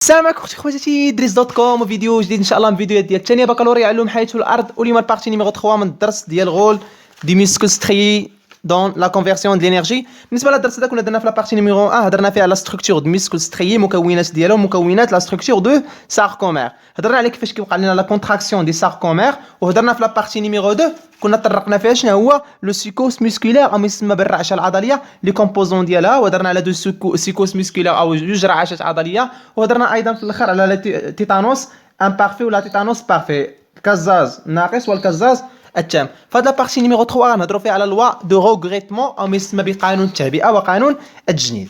السلام عليكم اختي خواتاتي دريس دوت كوم وفيديو جديد ان شاء الله من فيديوهات ديال الثانيه بكالوريا علوم حياه الارض واليوم البارتي نيميرو 3 من الدرس ديال غول دي ميسكل ستري دون لا كونفيرسيون ديال الانرجي. بالنسبه للدرس هذا كنا درنا في لابارتي نيميرو 1 هضرنا فيها على ستركتور دو ميسكل ستري مكونات ديالهم مكونات لا ستركتور دو ساركومير. هضرنا على كيفاش كيوقع لنا لا كونتراكسيون دي ساركومير وهضرنا في لابارتي نيميرو 2 كنا طرقنا فيها شنو هو لو سيكوس ميسكولير او يسمى بالرعشه العضليه لي كومبوزون ديالها وهضرنا على دو سيكوس ميسكولير او جوج رعاشات عضليه وهضرنا ايضا في الاخر على تيتانوس امبارفي ولا تيتانوس بارفي كزاز ناقص والكزاز التام. فهاد لابارتي نيميرو 3 غنهضروا فيها على لوا دو روغريتمون او ما يسمى بقانون التعبئه وقانون التجنيد.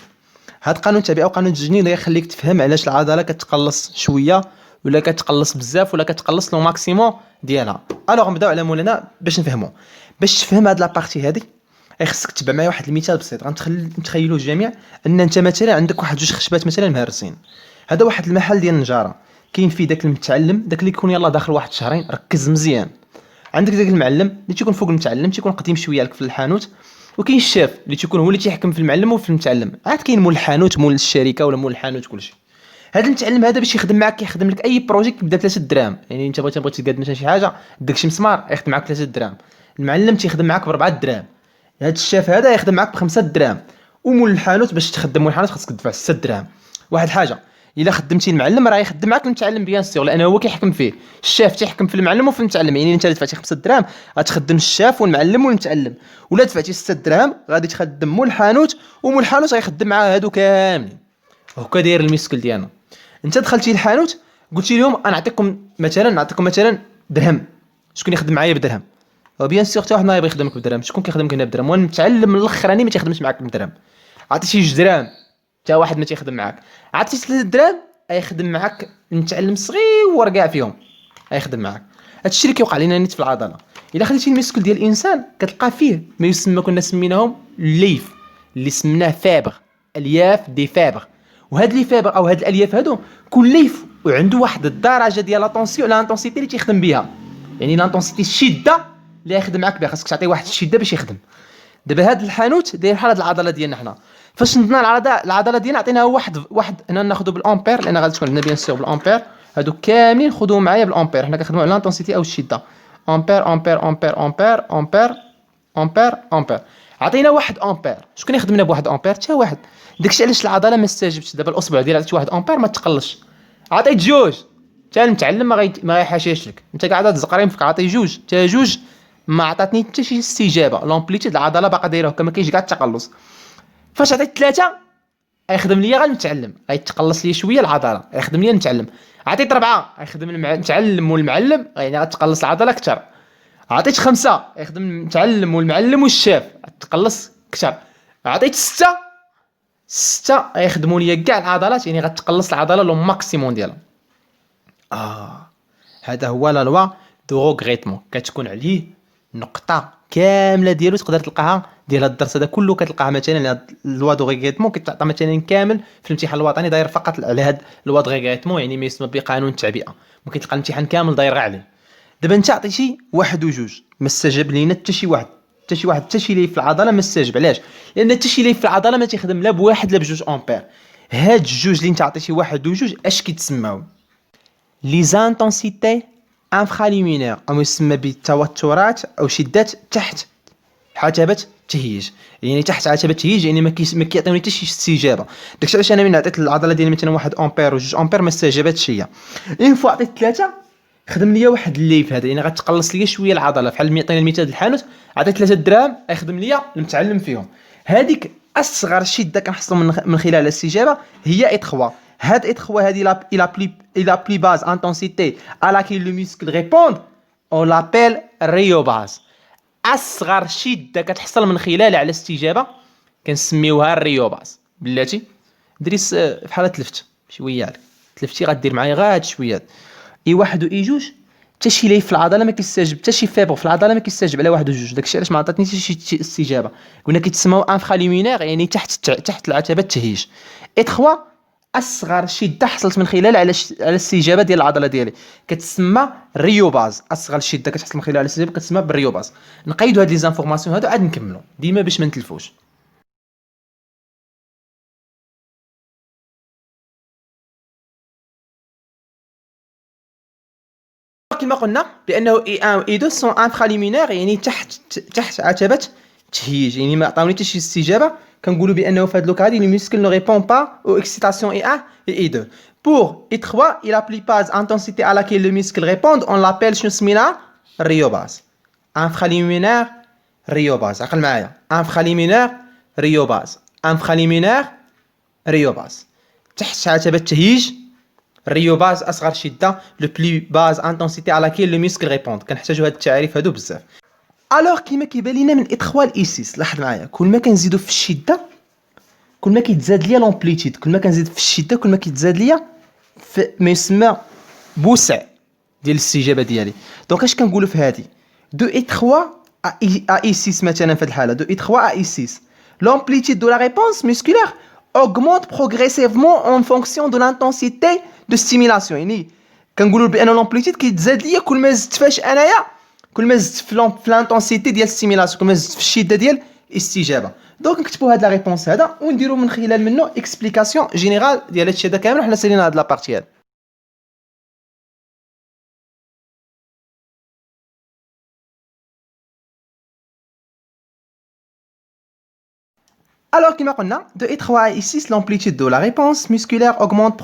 هاد قانون التعبئه وقانون التجنيد غيخليك تفهم علاش العضله كتقلص شويه ولا كتقلص بزاف ولا كتقلص لو ماكسيموم ديالها. الوغ نبداو على مولانا باش نفهمو. باش تفهم هاد لابارتي هادي خصك تتبع معايا واحد المثال بسيط غنتخيلوا الجميع ان انت مثلا عندك واحد جوج خشبات مثلا مهرسين. هذا واحد المحل ديال النجاره كاين فيه داك المتعلم داك اللي يكون يلاه داخل واحد شهرين ركز مزيان. عندك داك المعلم اللي تيكون فوق المتعلم تيكون قديم شويه لك في الحانوت وكاين الشاف اللي تيكون هو اللي تيحكم في المعلم وفي المتعلم. عاد كاين مول الحانوت مول الشركه ولا مول الحانوت كلشي. هذا المتعلم هذا باش يخدم معك كيخدم لك اي بروجي كيبدا 3 دراهم. يعني انت بغيتي تقاد مثلا شي حاجه داك شي مسمار يخدم معك 3 دراهم. المعلم تيخدم معك ب 4 دراهم. هذا الشاف هذا يخدم معك ب 5 دراهم. ومول الحانوت باش تخدم مول الحانوت خاصك تدفع 6 دراهم. واحد حاجه الا خدمتي المعلم راه يخدم معك المتعلم بيان سيغ لانه هو كيحكم فيه. الشاف تيحكم في المعلم وفي المتعلم. يعني انت دفعتي 5 دراهم غتخدم الشاف والمعلم والمتعلم. ولا دفعتي 6 دراهم غادي تخدم مول الحانوت ومول الحانوت غيخدم معاه هادو كاملين. هكا داير الميسكل ديالنا. انت دخلتي للحانوت قلتي لهم انا نعطيكم مثلا درهم. شكون يخدم معايا بدرهم؟ وبيان سيغ حتى واحد ما يبغي يخدمك بدرهم. شكون كيخدمك هنا بدرهم؟ والمتعلم الاخراني ما تيخدمش معاك بدرهم. عطيتي 2 دراهم حتى واحد ما تيخدم معاك. عطيتي 3 دراهم غيخدم معاك المتعلم صغير كاع فيهم غيخدم معاك. هادشي اللي كيوقع لنا نيت في العضله. الا خديتي الميسكل ديال الانسان كتلقى فيه ما يسمى كنا سميناهم الليف اللي سمناه فابغ الياف دي فابغ. وهاد لي فابغ او هاد الالياف هادو كل ليف وعنده واحد الدرجه ديال لاتونسيون لانتونسيتي اللي تيخدم بها. يعني لانتونسيتي الشده اللي يخدم معاك بها خاصك تعطيه واحد الشده باش يخدم. دابا هاد الحانوت داير بحال هاد العضله ديالنا حنا فاش نضنا العضله ديالنا عطيناها واحد هنا ناخذوا بالامبير لان غادي تكون عندنا بيان سيغ بالامبير. هادو كاملين خذوهم معايا بالامبير. حنا كنخدموا على لانتونسيتي او الشده. امبير امبير امبير امبير امبير امبير امبير. عطينا واحد امبير. شكون يخدمنا بواحد امبير؟ حتى واحد. داكشي علاش العضله ما استجابتش. دابا الاصبع ديال عطيتي واحد امبير ما تقلش. عطيت جوج حتى المتعلم ما غيحاشيش لك. انت قاعده تزقريم فيك عطي جوج حتى جوج ما عطاتني حتى شي استجابه. لومبليتود العضله باقا دايره هكا ما كاينش كاع التقلص. فاش عطيت 3 غيخدم ليا غير المتعلم غيتقلص ليا شويه العضله غيخدم ليا المتعلم. عطيت 4 غيخدم المتعلم والمعلم يعني غتقلص العضله اكثر. عطيت 5 غيخدم المتعلم والمعلم والشاف غتقلص اكثر. عطيت 6 غيخدموا ليا كاع العضلات يعني غتقلص العضله لو ماكسيموم ديالها. هذا هو لا لوا دو روغريتمون كتكون عليه نقطه كامله ديالو تقدر تلقاها ديال هذا الدرس هذا كله كتلقاها مثلا لوا دو ريغريتمون كتعطى مثلا كامل في الامتحان الوطني داير فقط على هذا لوا دو ريغريتمون يعني ما يسمى بقانون التعبئه. ممكن تلقى الامتحان كامل داير غير عليه. دابا انت عطيتي واحد وجوج ما استجاب لينا حتى شي واحد حتى شي ليف في العضله ما استجاب. علاش؟ لان حتى شي ليف في العضله ما تيخدم لا بواحد لا بجوج امبير. هاد الجوج اللي انت عطيتي واحد وجوج اش كيتسماو؟ لي زانتونسيتي انفراليمينير او يسمى بالتوترات او شدات تحت عتبه تهيج. يعني تحت عتبه تهيج يعني ما كيعطيوني حتى شي استجابه. داكشي علاش انا من عطيت العضله ديالي مثلا 1 امبير و 2 امبير ما استجابتش هي. اين فوا عطيت 3 خدم ليا واحد الليف هذا يعني غتقلص ليا شويه العضله. بحال يعطيني المثال الحانوت عطيت 3 دراهم يخدم ليا المتعلم فيهم. هذيك اصغر شده كنحصلوا من خلال الاستجابه هي اتخوا. هاد اتخوا هذه لا بلي باز انتونسيتي à laquelle le muscle répond on l'appelle ريوباز. اصغر شده كتحصل من خلالها على استجابه كنسميوها الريوباز. بلاتي دريس بحال تلفت شويه عليك تلفتي غدير معايا غير هاد شويه اي واحد واي جوج. حتى شي ليف في العضله ما كيستجب حتى شي فيبر في العضله ما كيستجب على واحد وجوج. داكشي علاش ما عطاتني حتى شي استجابه. قلنا كيتسموا انفراليمينير يعني تحت العتبه التهيج. اتخوا اصغر شده حصلت من خلال على الاستجابه ديال العضله ديالي كتسمى ريوباز. اصغر شده كتحصل من خلال الاستجابه كتسمى بالريوباز. نقيدوا هاد لي زانفورماسيون هادو عاد نكملوا ديما باش ما نتلفوش. كما قلنا بانه اي 1 و اي 2 سون انفراليمينير، يعني تحت عتبه تهيج، يعني ما عطاوني حتى شي استجابه. كنقولوا بانه في هاد لوكا هادي لو ميسكل نو ريبون با او اكسيتاسيون اي 1 et اي 2. Pour اي 3 il applique pas d'intensité à laquelle le muscle répond, on l'appelle شنو سمينا؟ ريوباز. انفراليمينير ريوباز. عقل معايا، انفراليمينير ريوباز، انفراليمينير ريوباز. تحت عتبه التهيج ريوباز اصغر شده، لو بلي باز انتنسيتي على كاين لو ميسكل ريبوند. كنحتاجو هاد التعاريف هادو بزاف. الوغ كيما كيبان لينا من اي 3 ل اي 6، لاحظ معايا كل ما كنزيدو في الشده كل ما كيتزاد ليا لومبليتيود، كل ما كنزيد في الشده كل ما كيتزاد ليا في ما يسمى بوسع ديال الاستجابه ديالي. دونك اش كنقولوا في هادي دو اي 3 ا اي 6 مثلا في هاد الحاله، دو اي 3 ا اي 6 l'amplitude de la réponse musculaire augmente progressivement en fonction de l'intensité de stimulation. يعني كنقولوا بان لامبليتيود كيتزاد ليا كل ما زدت فاش انايا، كل ما زدت في لانتونسيتي ديال ستيميلاسيون، كل ما زدت في الشده ديال الاستجابه. دونك نكتبوا هاد لا ريبونس هذا ونديروا من خلال منه اكسبليكاسيون جينيرال ديال هادشي هذا كامل، وحنا سالينا هاد لابارتي هاد. Alors, comme on a, de E3 à E6, l'amplitude de la réponse musculaire augmente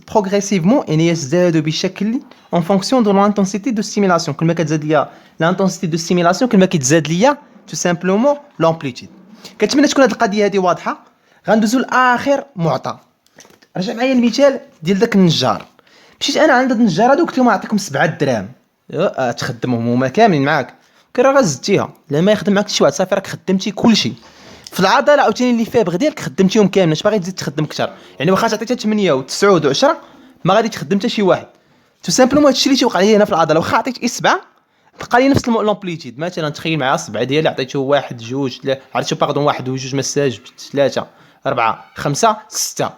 progressivement et يزداد بشكل en fonction de l'intensité de stimulation. كل ما كتزاد ليا l'intensité de stimulation كل ما كيتزاد ليا tout simplement l'amplitude. كنتمنى تكون هذه القضيه هذه واضحه. غندوزو لاخر معطى. رجع معايا المثال ديال داك النجار. مشيت انا عند هاد النجار هذا وقلت له نعطيكم 7 دراهم تخدمهم هما كاملين معاك. كي راه غزدتيها لا ما يخدم معاك شي واحد، صافي راك خدمتي كلشي في العضله عاوتاني اللي فابغ ديالك خدمتيهم كاملين، اش باغي تزيد تخدم اكثر؟ يعني واخا تعطيتها 8 و9 و10 ما غادي تخدم حتى شي واحد. تو سامبلومون هادشي اللي تيوقع لي هنا في العضله. واخا عطيت اي 7 بقى لي نفس لومبليتيود. مثلا تخيل معايا 7 ديالي عطيته 1 2 3 عرفتو باردون 1 و 2 مساج 3 4 5 6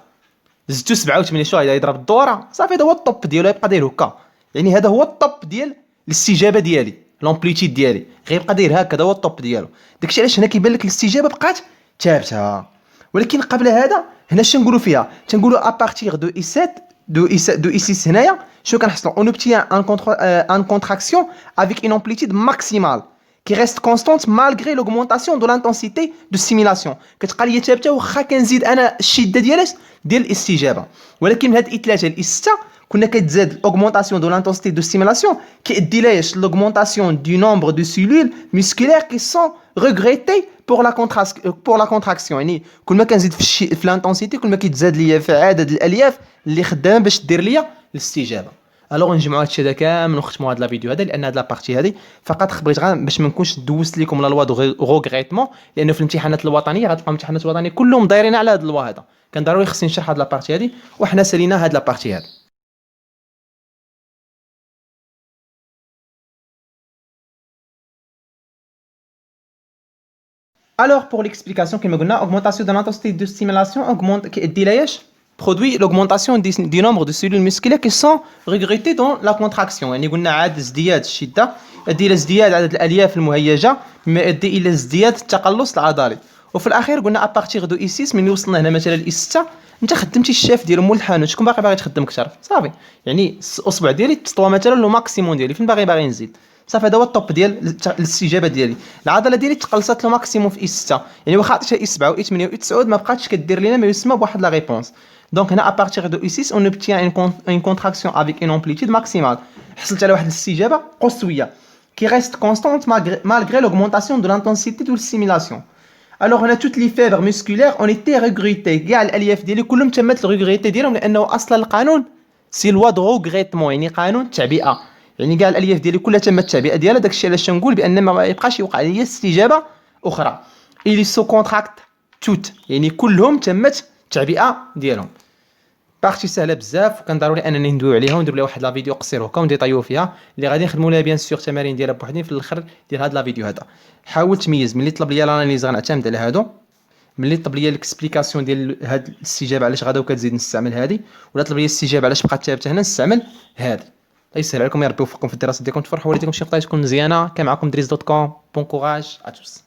زدتو 7 و8 شو غادي يضرب الدوره صافي. هذا هو الطوب ديالو، يبقى داير هكا. يعني هذا هو الطوب ديال الاستجابه ديالي، لومبليتيود ديالي غيبقى داير هكا. هذا هو الطوب ديالو. داكشي علاش هنا كيبان لك الاستجابه بقات ثابته. ولكن قبل هذا هنا اش نقولوا فيها؟ تنقولوا ابارتيغ دو اي 7 دو اي 6 هنايا شنو كنحصلوا؟ اون اوبتيان ان كونتراكسيون افيك اون امبليتيود ماكسيمال qui reste constante malgré l'augmentation de l'intensité de stimulation. كتبقى ليا ثابته واخا كنزيد انا الشده ديال الاستجابه. ولكن من هاد اي 3 ل اي 6 كنا كتزاد l'augmentation de l'intensité de stimulation كيؤدي لاش l'augmentation du nombre de cellules musculaires qui sont regrettées pour la contraction. يعني كل ما كنزيد في الانتونسيتي كل ما كيتزاد ليا في عدد الالياف اللي خدامه باش دير ليا الاستجابه. الوغ نجمعوا هادشي هذا كامل ونختموا هاد لا فيديو هذا، لان هاد لابارتي هذه فقط بغيت غير باش ما نكونش دوزت لكم لا لوا دو غوغريتمون، لانه في الامتحانات الوطنيه غتلقاو الامتحانات الوطنيه كلهم دايرين على هاد اللوا هذا. كان ضروري خصني نشرح هاد لابارتي هذه وحنا سالينا هاد لابارتي هذه. Alors pour l'explication كما قلنا augmentation de l'intensité de stimulation augmente كيؤدي لاش produit l'augmentation du nombre de cellules musculaires qui sont recrutées dans la contraction. يعني قلنا عاد ازدياد الشده يؤدي الى ازدياد عدد الالياف المهيجه مما يؤدي الى ازدياد التقلص العضلي. وفي الاخير قلنا ابارتيغ دو اي 6 ملي وصلنا هنا مثلا الاي 6 انت خدمتي الشاف ديال مول الحانوت، شكون باغي تخدم اكثر صافي. يعني الاصبع ديالي تطوى مثلا لو ماكسيموم ديالي فين باغي نزيد صافي. هذا هو الطوب ديال الاستجابه ديالي. العضله ديالي تقلصات لو ماكسيموم في اي 6، يعني واخا عطيتها اي 7 و اي 8 و اي 9 ما بقاتش كدير لينا ما يسمى بواحد لا ريبونس. دونك هنا ابارتيغ دو اي 6 اون اوبتيان اون كونتراكسيون افيك اون امبليتيود ماكسيمال. حصلت على واحد الاستجابه قصويه qui reste constante malgré l'augmentation de l'intensité de la stimulation. Alors هنا toutes les fibres musculaires ont été regrettées. كاع الالياف ديالي كلهم تمت الريغريتي ديالهم، لانه اصلا القانون سي لوا دو غريتمون، يعني قانون التعبئه. يعني كاع الالياف ديالي كلها تمت التعبئه ديالها. داكشي علاش نقول بان ما يبقاش يوقع لي استجابه اخرى. إلي سو كونتراكت توت، يعني كلهم تمت التعبئه ديالهم. بارتي سهله بزاف وكان ضروري انني ندويو عليها وندير لها واحد لا فيديو قصير هكا ونديطايو فيها اللي غادي نخدموا لها بيان سور تمارين ديالها بوحدين في الاخر ديال هاد لا فيديو هذا. حاول تميز ملي طلب ليا لاناليز غنعتمد على هادو، ملي طلب ليا الاكسبليكاسيون ديال هاد الاستجابه علاش غادا وكتزيد نستعمل هادي، ولا طلب ليا الاستجابه علاش بقات ثابته هنا نستعمل هادي. الله يسهل عليكم، يا ربي يوفقكم في الدراسه ديالكم، تفرحوا وليدكم شي نقطه تكون مزيانه. كان معكم دريس دوت كوم. بون كوراج ا توس.